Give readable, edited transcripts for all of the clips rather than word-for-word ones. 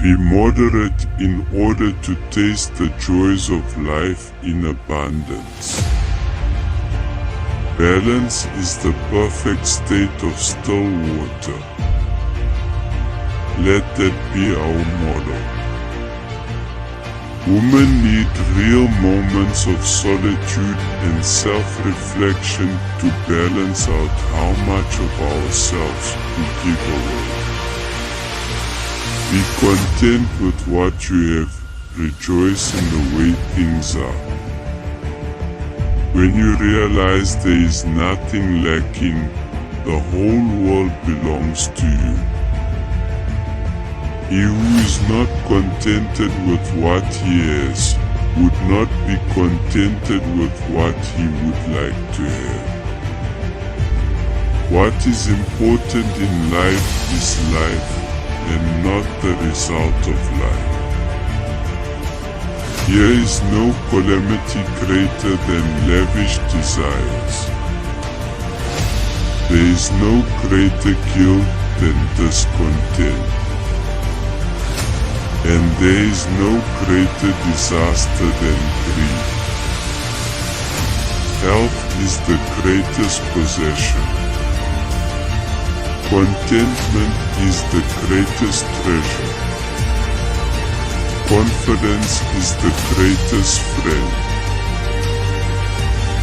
Be moderate in order to taste the joys of life in abundance. Balance is the perfect state of still water. Let that be our motto. Women need real moments of solitude and self-reflection to balance out how much of ourselves we give away. Be content with what you have. Rejoice in the way things are. When you realize there is nothing lacking, the whole world belongs to you. He who is not contented with what he has would not be contented with what he would like to have. What is important in life is life and not the result of life. Here is no calamity greater than lavish desires. There is no greater guilt than discontent. And there is no greater disaster than grief. Health is the greatest possession. Contentment is the greatest treasure. Confidence is the greatest friend.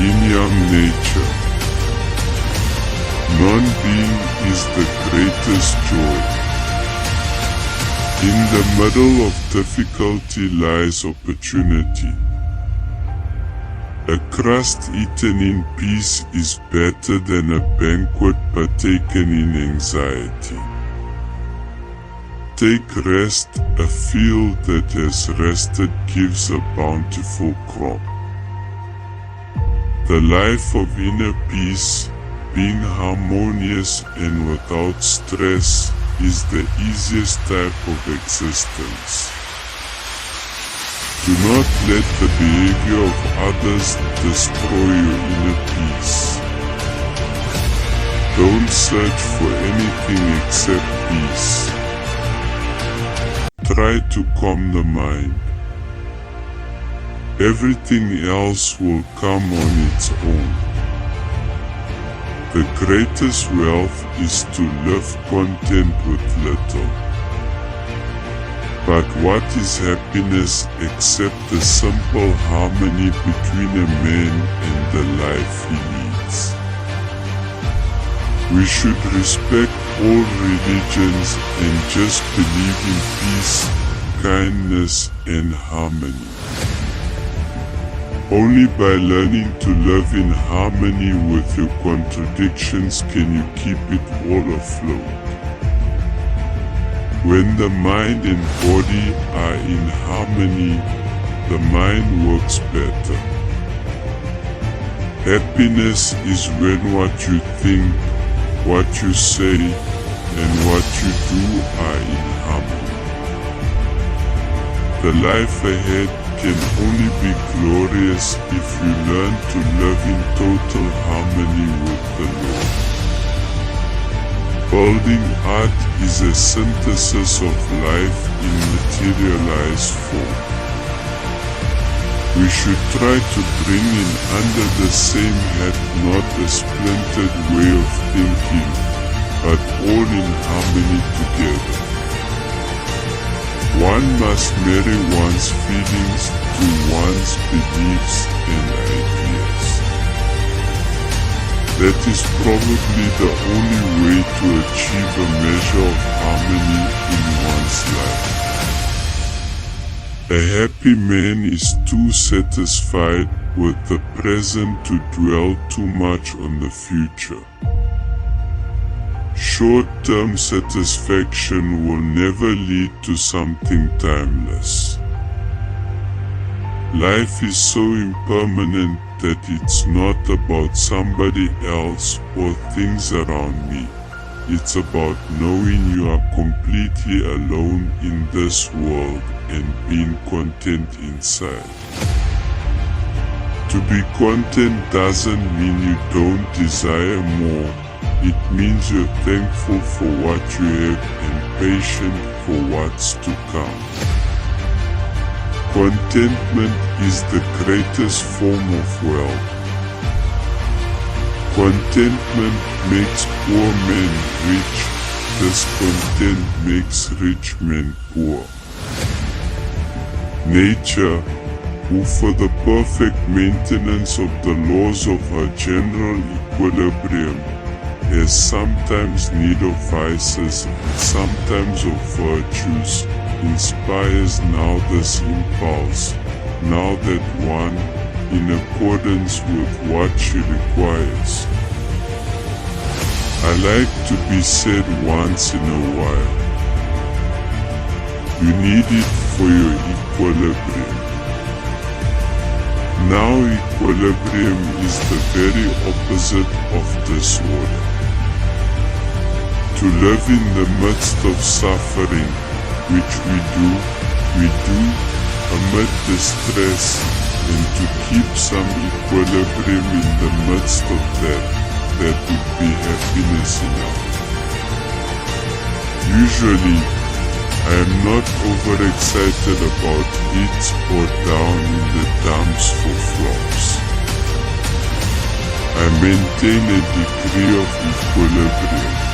In your nature, non-being is the greatest joy. In the middle of difficulty lies opportunity. A crust eaten in peace is better than a banquet partaken in anxiety. Take rest, a field that has rested gives a bountiful crop. The life of inner peace, being harmonious and without stress, is the easiest type of existence. Do not let the behavior of others destroy your inner peace. Don't search for anything except peace. Try to calm the mind. Everything else will come on its own. The greatest wealth is to live content with little. But what is happiness except the simple harmony between a man and the life he leads? We should respect all religions and just believe in peace, kindness, and harmony. Only by learning to live in harmony with your contradictions can you keep it all afloat. When the mind and body are in harmony, the mind works better. Happiness is when what you think, what you say, and what you do are in harmony. The life ahead can only be glorious if you learn to live in total harmony with the Lord. Building art is a synthesis of life in materialized form. We should try to bring in under the same hat not a splintered way of thinking, but all in harmony together. One must marry one's feelings to one's beliefs and ideas. That is probably the only way to achieve a measure of harmony in one's life. A happy man is too satisfied with the present to dwell too much on the future. Short-term satisfaction will never lead to something timeless. Life is so impermanent that it's not about somebody else or things around me. It's about knowing you are completely alone in this world and being content inside. To be content doesn't mean you don't desire more. It means you're thankful for what you have and patient for what's to come. Contentment is the greatest form of wealth. Contentment makes poor men rich. Discontent makes rich men poor. Nature, who for the perfect maintenance of the laws of her general equilibrium, has sometimes need of vices and sometimes of virtues, inspires now this impulse, now that one, in accordance with what she requires. I like to be said once in a while. You need it for your equilibrium. Now equilibrium is the very opposite of disorder. To live in the midst of suffering, which we do amid distress, and to keep some equilibrium in the midst of that would be happiness enough. Usually, I am not overexcited about hits or down in the dumps for flops. I maintain a degree of equilibrium.